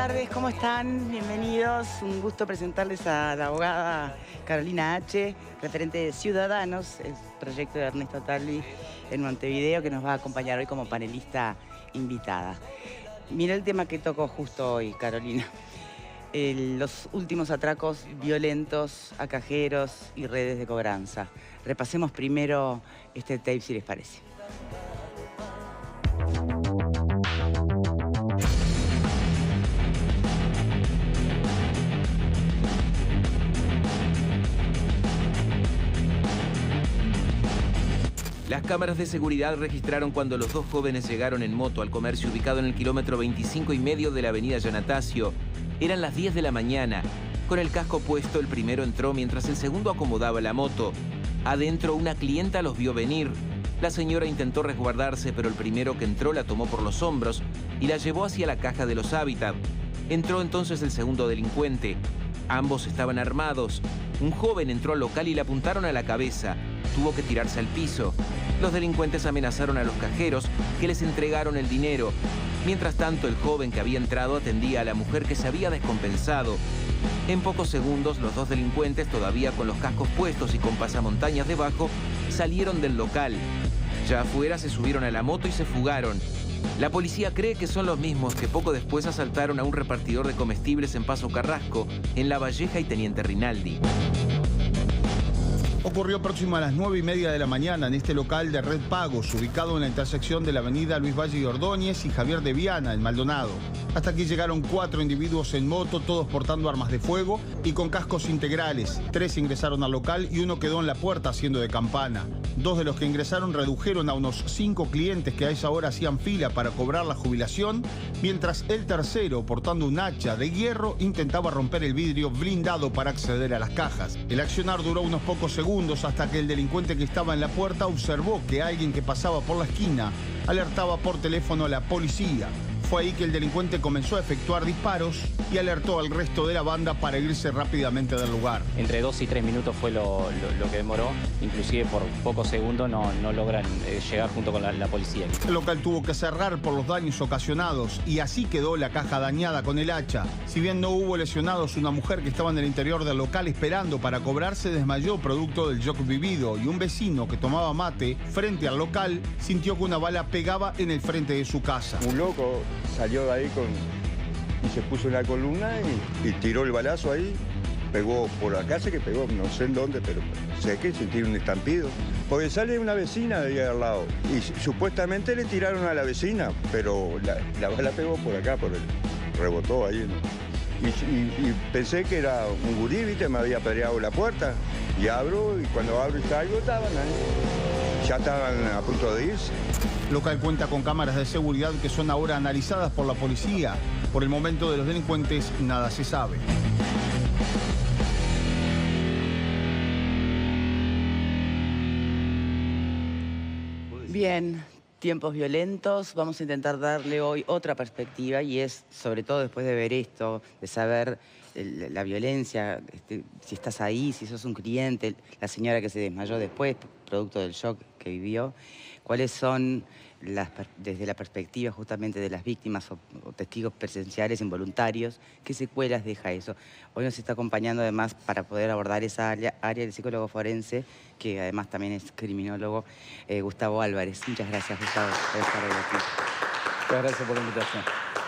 tardes, ¿cómo están? Bienvenidos. Un gusto presentarles a la abogada Carolina H., referente de Ciudadanos, el proyecto de Ernesto Talvi en Montevideo, que nos va a acompañar hoy como panelista invitada. Mira el tema que tocó justo hoy, Carolina. Los últimos atracos violentos a cajeros y redes de cobranza. Repasemos primero este tape, si les parece. Las cámaras de seguridad registraron cuando los dos jóvenes llegaron en moto al comercio ubicado en el kilómetro 25,5 de la avenida Yanatacio. Eran las 10 de la mañana. Con el casco puesto, el primero entró mientras el segundo acomodaba la moto. Adentro, una clienta los vio venir. La señora intentó resguardarse, pero el primero que entró la tomó por los hombros y la llevó hacia la caja de los Habitat. Entró entonces el segundo delincuente. Ambos estaban armados. Un joven entró al local y le apuntaron a la cabeza. Tuvo que tirarse al piso. Los delincuentes amenazaron a los cajeros, que les entregaron el dinero. Mientras tanto, el joven que había entrado atendía a la mujer que se había descompensado. En pocos segundos, los dos delincuentes, todavía con los cascos puestos y con pasamontañas debajo, salieron del local. Ya afuera se subieron a la moto y se fugaron. La policía cree que son los mismos que poco después asaltaron a un repartidor de comestibles en Paso Carrasco, en La Valleja y Teniente Rinaldi. Ocurrió próximo a las 9:30 de la mañana en este local de Red Pagos, ubicado en la intersección de la avenida Luis Valle y Ordóñez y Javier de Viana, en Maldonado. Hasta aquí llegaron 4 individuos en moto, todos portando armas de fuego y con cascos integrales. 3 ingresaron al local y uno quedó en la puerta haciendo de campana. 2 de los que ingresaron redujeron a unos 5 clientes que a esa hora hacían fila para cobrar la jubilación, mientras el tercero, portando un hacha de hierro, intentaba romper el vidrio blindado para acceder a las cajas. El accionar duró unos pocos segundos hasta que el delincuente que estaba en la puerta observó que alguien que pasaba por la esquina alertaba por teléfono a la policía. Fue ahí que el delincuente comenzó a efectuar disparos y alertó al resto de la banda para irse rápidamente del lugar. Entre 2 y 3 minutos fue lo que demoró, inclusive por pocos segundos no logran llegar junto con la policía. El local tuvo que cerrar por los daños ocasionados y así quedó la caja dañada con el hacha. Si bien no hubo lesionados, una mujer que estaba en el interior del local esperando para cobrar se desmayó producto del shock vivido y un vecino que tomaba mate frente al local sintió que una bala pegaba en el frente de su casa. Un loco salió de ahí y se puso en la columna y tiró el balazo ahí. Pegó por la casa, que pegó, no sé en dónde, pero sé que sentí un estampido. Porque sale una vecina de ahí al lado y supuestamente le tiraron a la vecina, pero la bala pegó por acá, rebotó ahí, ¿no? Y pensé que era un gurí, ¿viste? Me había apedreado la puerta y abro, y cuando abro y salgo estaban ahí. Ya estaban a punto de irse. El local cuenta con cámaras de seguridad que son ahora analizadas por la policía. Por el momento de los delincuentes nada se sabe. Bien, tiempos violentos. Vamos a intentar darle hoy otra perspectiva y es, sobre todo después de ver esto, de saber la violencia, si estás ahí, si sos un cliente, la señora que se desmayó después, producto del shock que vivió, cuáles son, desde la perspectiva justamente de las víctimas o testigos presenciales involuntarios, qué secuelas deja eso. Hoy nos está acompañando además para poder abordar esa área del psicólogo forense, que además también es criminólogo, Gustavo Álvarez. Muchas gracias, Gustavo, por estar hoy aquí. Muchas gracias por la invitación.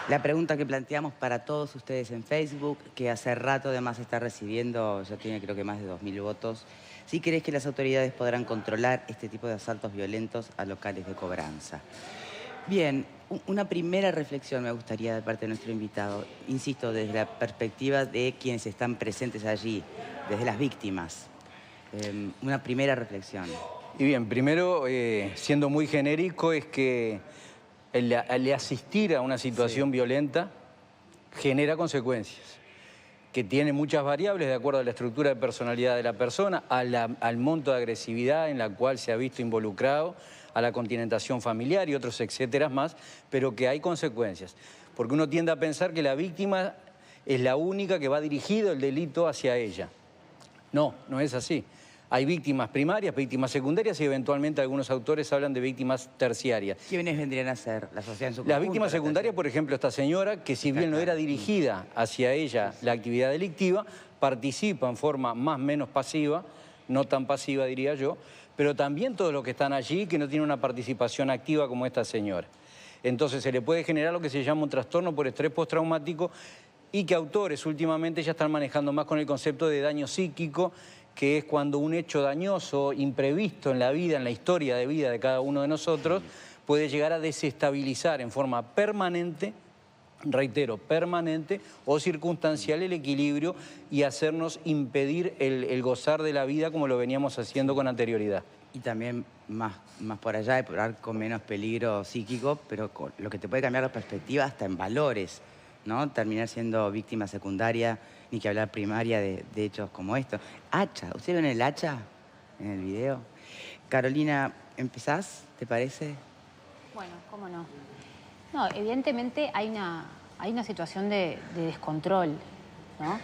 La pregunta que planteamos para todos ustedes en Facebook, que hace rato además está recibiendo, ya tiene creo que más de 2.000 votos, ¿sí crees que las autoridades podrán controlar este tipo de asaltos violentos a locales de cobranza? Bien, una primera reflexión me gustaría de parte de nuestro invitado, insisto, desde la perspectiva de quienes están presentes allí, desde las víctimas. Una primera reflexión. Y bien, primero, siendo muy genérico, es que el asistir a una situación violenta genera consecuencias que tiene muchas variables de acuerdo a la estructura de personalidad de la persona, al monto de agresividad en la cual se ha visto involucrado, a la continentación familiar y otros etcétera más, pero que hay consecuencias. Porque uno tiende a pensar que la víctima es la única que va dirigido el delito hacia ella. No, no es así. Hay víctimas primarias, víctimas secundarias y eventualmente algunos autores hablan de víctimas terciarias. ¿Quiénes vendrían a ser la sociedad en su Las conjunto? víctimas secundarias, por ejemplo, esta señora, que si bien no era dirigida hacia ella la actividad delictiva, participa en forma más o menos pasiva, no tan pasiva diría yo, pero también todos los que están allí que no tienen una participación activa como esta señora. Entonces se le puede generar lo que se llama un trastorno por estrés postraumático y que autores últimamente ya están manejando más con el concepto de daño psíquico, que es cuando un hecho dañoso, imprevisto en la vida, en la historia de vida de cada uno de nosotros, puede llegar a desestabilizar en forma permanente, reitero, permanente o circunstancial el equilibrio y hacernos impedir el gozar de la vida como lo veníamos haciendo con anterioridad. Y también más por allá, de probar con menos peligro psíquico, pero con lo que te puede cambiar la perspectiva hasta en valores, ¿no? Terminar siendo víctima secundaria, ni que hablar primaria de hechos como estos. Hacha, ¿ustedes ven el hacha en el video? Carolina, ¿empezás? ¿Te parece? Bueno, cómo no. No, evidentemente hay una situación de descontrol, ¿no?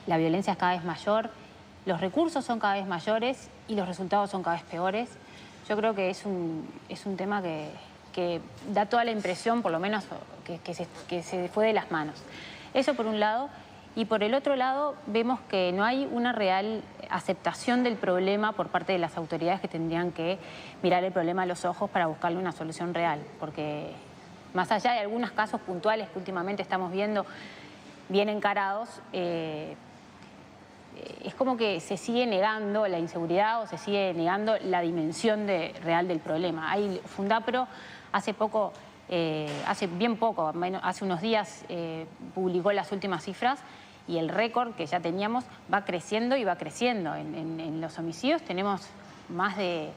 La violencia es cada vez mayor, los recursos son cada vez mayores y los resultados son cada vez peores. Yo creo que es un tema que da toda la impresión, por lo menos, que se fue de las manos. Eso por un lado. Y por el otro lado, vemos que no hay una real aceptación del problema por parte de las autoridades que tendrían que mirar el problema a los ojos para buscarle una solución real. Porque más allá de algunos casos puntuales que últimamente estamos viendo bien encarados, es como que se sigue negando la inseguridad o se sigue negando la dimensión real del problema. Fundapro hace poco, hace bien poco, hace unos días, publicó las últimas cifras y el récord que ya teníamos va creciendo y va creciendo. En los homicidios tenemos más de...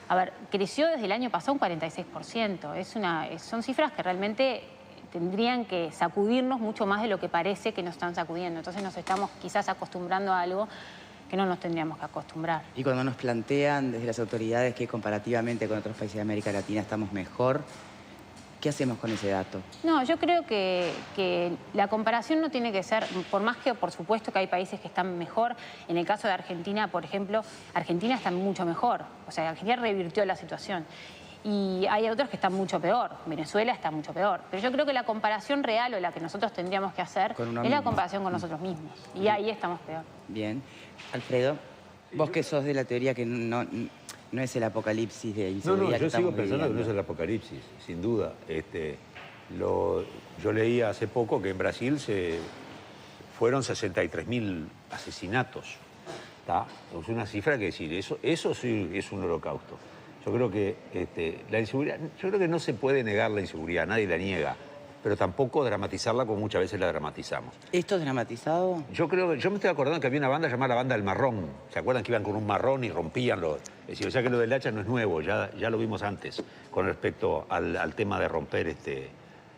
A ver, creció desde el año pasado un 46%. Son cifras que realmente tendrían que sacudirnos mucho más de lo que parece que nos están sacudiendo. Entonces nos estamos quizás acostumbrando a algo que no nos tendríamos que acostumbrar. Y cuando nos plantean desde las autoridades que comparativamente con otros países de América Latina estamos mejor, ¿qué hacemos con ese dato? No, yo creo que la comparación no tiene que ser, por más que por supuesto que hay países que están mejor. En el caso de Argentina, por ejemplo, Argentina está mucho mejor. O sea, Argentina revirtió la situación. Y hay otros que están mucho peor. Venezuela está mucho peor. Pero yo creo que la comparación real o la que nosotros tendríamos que hacer es la comparación con nosotros mismos. Y ahí estamos peor. Bien. Alfredo, vos que sos de la teoría que no es el apocalipsis de inseguridad. No, yo sigo pensando que no es el apocalipsis, sin duda. Yo leí hace poco que en Brasil fueron 63.000 asesinatos. ¿Tá? Es una cifra que decir, eso sí es un holocausto. Yo creo que la inseguridad, yo creo que no se puede negar la inseguridad, nadie la niega, pero tampoco dramatizarla como muchas veces la dramatizamos. ¿Esto es dramatizado? Yo me estoy acordando que había una banda llamada la Banda del Marrón. ¿Se acuerdan que iban con un marrón y rompían los...? Es decir, o sea que lo del hacha no es nuevo, ya lo vimos antes, con respecto al tema de romper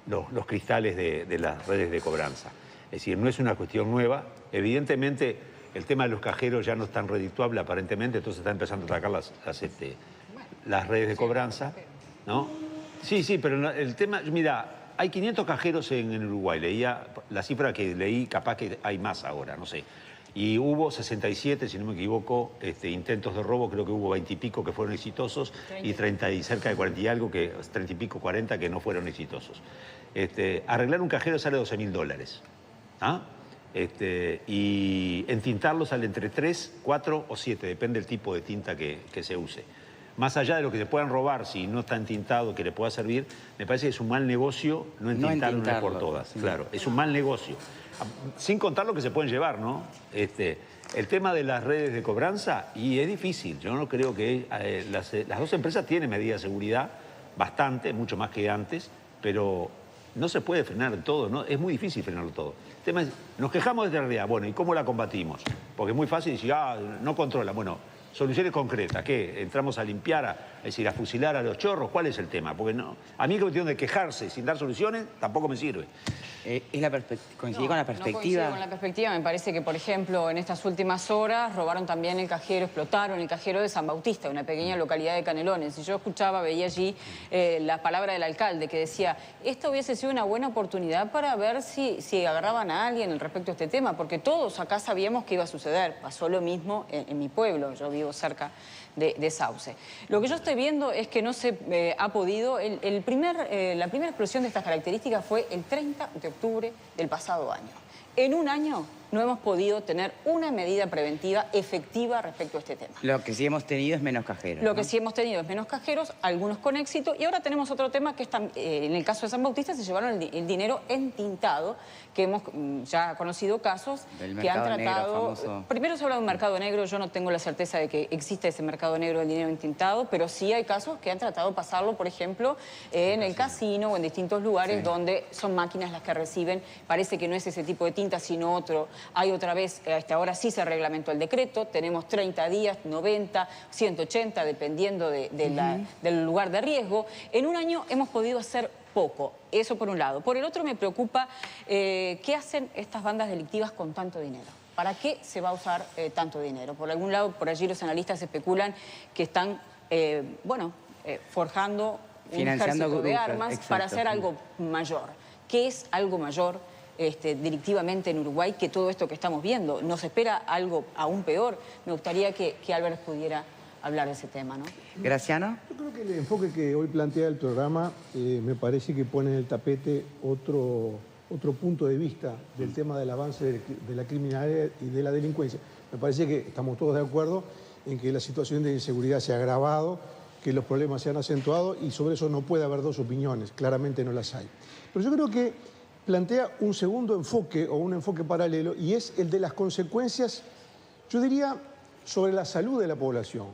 los cristales de las redes de cobranza. Es decir, no es una cuestión nueva. Evidentemente, el tema de los cajeros ya no es tan redituable aparentemente, entonces está empezando a atacar las redes de cobranza, ¿no? Sí, pero el tema... Mira, hay 500 cajeros en Uruguay. Leía la cifra que leí, capaz que hay más ahora, no sé. Y hubo 67, si no me equivoco, intentos de robo, creo que hubo 20 y pico que fueron exitosos 30. Y cerca de 40 y algo, 30 y pico, 40 que no fueron exitosos. Arreglar un cajero sale $12.000. ¿Ah? Y entintarlo sale entre 3, 4 o 7, depende del tipo de tinta que se use. Más allá de lo que se puedan robar, si no está entintado, que le pueda servir, me parece que es un mal negocio no entintarlo una por todas. Sí. Claro, es un mal negocio. Sin contar lo que se pueden llevar, ¿no? El tema de las redes de cobranza, y es difícil. Yo no creo que... las dos empresas tienen medidas de seguridad, bastante, mucho más que antes, pero no se puede frenar todo, ¿no? Es muy difícil frenarlo todo. El tema es, nos quejamos de la realidad, bueno, ¿y cómo la combatimos? Porque es muy fácil decir, no controla. Bueno, soluciones concretas, ¿qué? ¿Entramos a limpiar, a fusilar a los chorros? ¿Cuál es el tema? Porque no, a mí que cuestión de quejarse sin dar soluciones tampoco me sirve. ¿Coincidí con la perspectiva? No coincido con la perspectiva. Me parece que, por ejemplo, en estas últimas horas robaron también el cajero, explotaron el cajero de San Bautista, una pequeña localidad de Canelones. Y yo veía allí la palabra del alcalde que decía, esto hubiese sido una buena oportunidad para ver si agarraban a alguien respecto a este tema, porque todos acá sabíamos que iba a suceder. Pasó lo mismo en mi pueblo. Yo vivo vivo cerca de Sauce. Lo que yo estoy viendo es que no se ha podido... la primera explosión de estas características fue el 30 de octubre del pasado año. En un año no hemos podido tener una medida preventiva efectiva respecto a este tema. Lo que sí hemos tenido es menos cajeros. Lo que sí hemos tenido es menos cajeros, algunos con éxito, y ahora tenemos otro tema que es, en el caso de San Bautista se llevaron el dinero entintado, que hemos ya conocido casos que han tratado... Negro, primero se habla de un mercado negro, yo no tengo la certeza de que existe ese mercado negro del dinero entintado, pero sí hay casos que han tratado de pasarlo, por ejemplo, en el casino o en distintos lugares donde son máquinas las que reciben. Parece que no es ese tipo de tinta, sino otro. Hay otra vez, hasta ahora sí se reglamentó el decreto, tenemos 30 días, 90, 180, dependiendo del lugar de riesgo. En un año hemos podido hacer poco, eso por un lado. Por el otro me preocupa qué hacen estas bandas delictivas con tanto dinero. ¿Para qué se va a usar tanto dinero? Por algún lado, por allí los analistas especulan que están, forjando un ejército de armas para hacer algo mayor. ¿Qué es algo mayor delictivamente en Uruguay que todo esto que estamos viendo? ¿Nos espera algo aún peor? Me gustaría que Álvarez pudiera hablar de ese tema, ¿no? ¿Graciano? Yo creo que el enfoque que hoy plantea el programa me parece que pone en el tapete otro punto de vista del tema del avance de la criminalidad y de la delincuencia. Me parece que estamos todos de acuerdo en que la situación de inseguridad se ha agravado, que los problemas se han acentuado y sobre eso no puede haber dos opiniones, claramente no las hay. Pero yo creo que plantea un segundo enfoque o un enfoque paralelo y es el de las consecuencias, yo diría, sobre la salud de la población.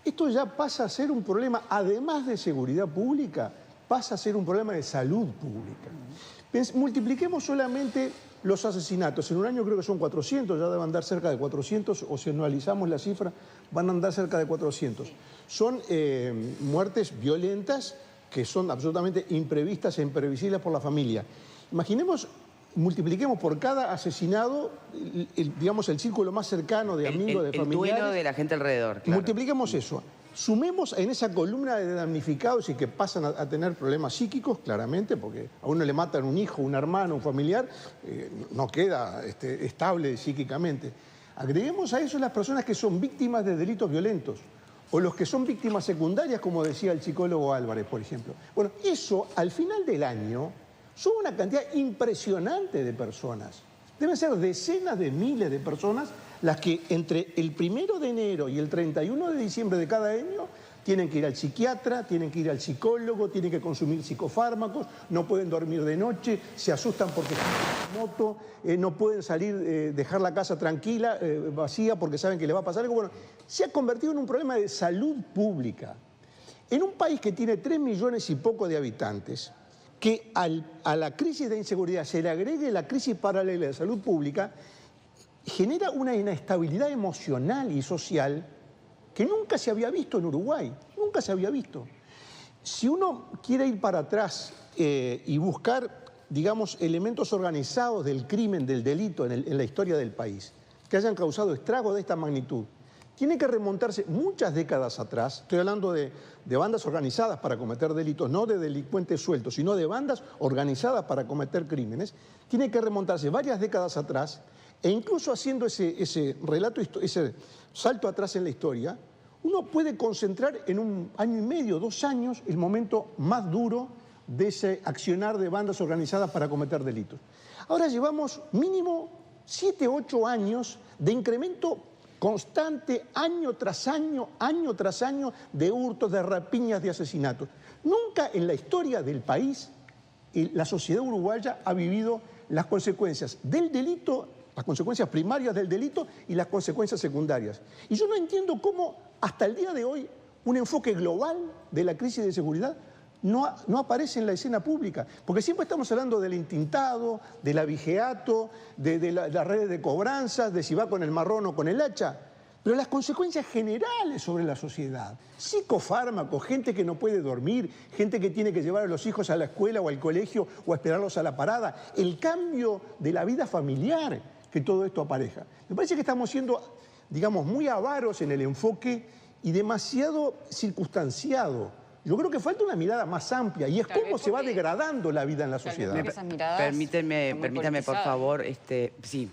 Esto ya pasa a ser un problema, además de seguridad pública, pasa a ser un problema de salud pública. Multipliquemos solamente los asesinatos. En un año creo que son 400, ya deben andar cerca de 400, o si anualizamos la cifra, van a andar cerca de 400. Son muertes violentas que son absolutamente imprevistas e imprevisibles por la familia. Imaginemos, multipliquemos por cada asesinado, digamos, el círculo más cercano de amigos, de familiares. El duelo de la gente alrededor. Claro. Multipliquemos eso. Sumemos en esa columna de damnificados y que pasan a tener problemas psíquicos, claramente, porque a uno le matan un hijo, un hermano, un familiar, no queda estable psíquicamente. Agreguemos a eso las personas que son víctimas de delitos violentos, o los que son víctimas secundarias, como decía el psicólogo Álvarez, por ejemplo. Bueno, eso, al final del año, son una cantidad impresionante de personas. Deben ser decenas de miles de personas las que entre el 1 de enero y el 31 de diciembre de cada año tienen que ir al psiquiatra, tienen que ir al psicólogo, tienen que consumir psicofármacos, no pueden dormir de noche, se asustan porque están en moto, no pueden salir, dejar la casa tranquila, vacía, porque saben que le va a pasar algo. Bueno, se ha convertido en un problema de salud pública. En un país que tiene 3 millones y poco de habitantes, que a la crisis de inseguridad se le agregue la crisis paralela de salud pública, genera una inestabilidad emocional y social que nunca se había visto en Uruguay, nunca se había visto. Si uno quiere ir para atrás y buscar, digamos, elementos organizados del crimen, del delito en la historia del país, que hayan causado estragos de esta magnitud, tiene que remontarse muchas décadas atrás. Estoy hablando de bandas organizadas para cometer delitos, no de delincuentes sueltos, sino de bandas organizadas para cometer crímenes. Tiene que remontarse varias décadas atrás e incluso haciendo ese relato, ese salto atrás en la historia, uno puede concentrar en 1 año y medio, 2 años, el momento más duro de ese accionar de bandas organizadas para cometer delitos. Ahora llevamos mínimo 7, 8 años de incremento constante, año tras año, de hurtos, de rapiñas, de asesinatos. Nunca en la historia del país la sociedad uruguaya ha vivido las consecuencias del delito, las consecuencias primarias del delito y las consecuencias secundarias. Y yo no entiendo cómo hasta el día de hoy un enfoque global de la crisis de seguridad no aparece en la escena pública, porque siempre estamos hablando del intintado, del abigeato, de las redes de cobranzas, de si va con el marrón o con el hacha, pero las consecuencias generales sobre la sociedad, psicofármacos, gente que no puede dormir, gente que tiene que llevar a los hijos a la escuela o al colegio o a esperarlos a la parada, el cambio de la vida familiar que todo esto apareja. Me parece que estamos siendo, digamos, muy avaros en el enfoque y demasiado circunstanciado. Yo creo que falta una mirada más amplia y es cómo se va degradando la vida en la sociedad. Permítame por favor, sí.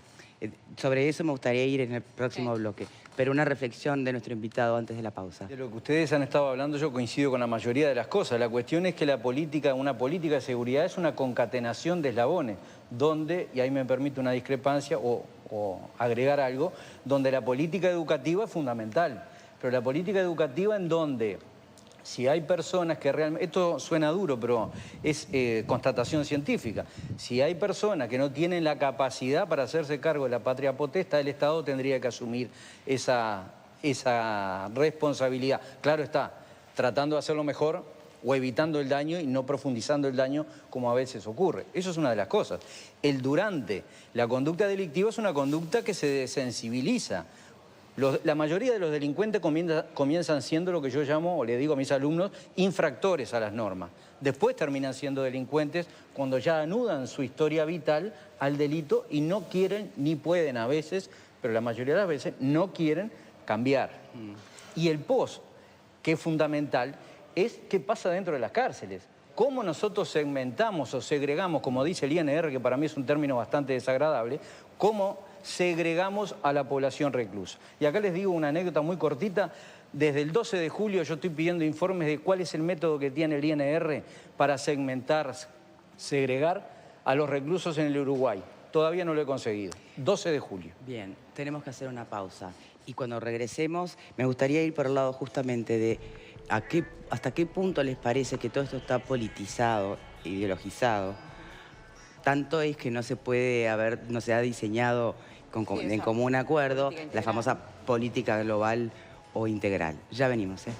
Sobre eso me gustaría ir en el próximo bloque. Pero una reflexión de nuestro invitado antes de la pausa. De lo que ustedes han estado hablando, yo coincido con la mayoría de las cosas. La cuestión es que una política de seguridad es una concatenación de eslabones, donde, y ahí me permite una discrepancia o agregar algo, donde la política educativa es fundamental. Pero la política educativa en donde, si hay personas que realmente, esto suena duro, pero es constatación científica, si hay personas que no tienen la capacidad para hacerse cargo de la patria potestad, el Estado tendría que asumir esa responsabilidad. Claro está, tratando de hacerlo mejor o evitando el daño y no profundizando el daño como a veces ocurre. Eso es una de las cosas. El durante, la conducta delictiva es una conducta que se desensibiliza. La mayoría de los delincuentes comienzan siendo lo que yo llamo, o le digo a mis alumnos, infractores a las normas. Después terminan siendo delincuentes cuando ya anudan su historia vital al delito y no quieren ni pueden a veces, pero la mayoría de las veces no quieren cambiar. Y el post, que es fundamental, es qué pasa dentro de las cárceles. Cómo nosotros segmentamos o segregamos, como dice el INR, que para mí es un término bastante desagradable, cómo segregamos a la población reclusa. Y acá les digo una anécdota muy cortita. Desde el 12 de julio yo estoy pidiendo informes de cuál es el método que tiene el INR para segmentar, segregar a los reclusos en el Uruguay. Todavía no lo he conseguido. 12 de julio. Bien, tenemos que hacer una pausa. Y cuando regresemos, me gustaría ir por el lado justamente de hasta qué punto les parece que todo esto está politizado, ideologizado. Tanto es que no se ha diseñado en común acuerdo la famosa política global o integral. Ya venimos, ¿eh?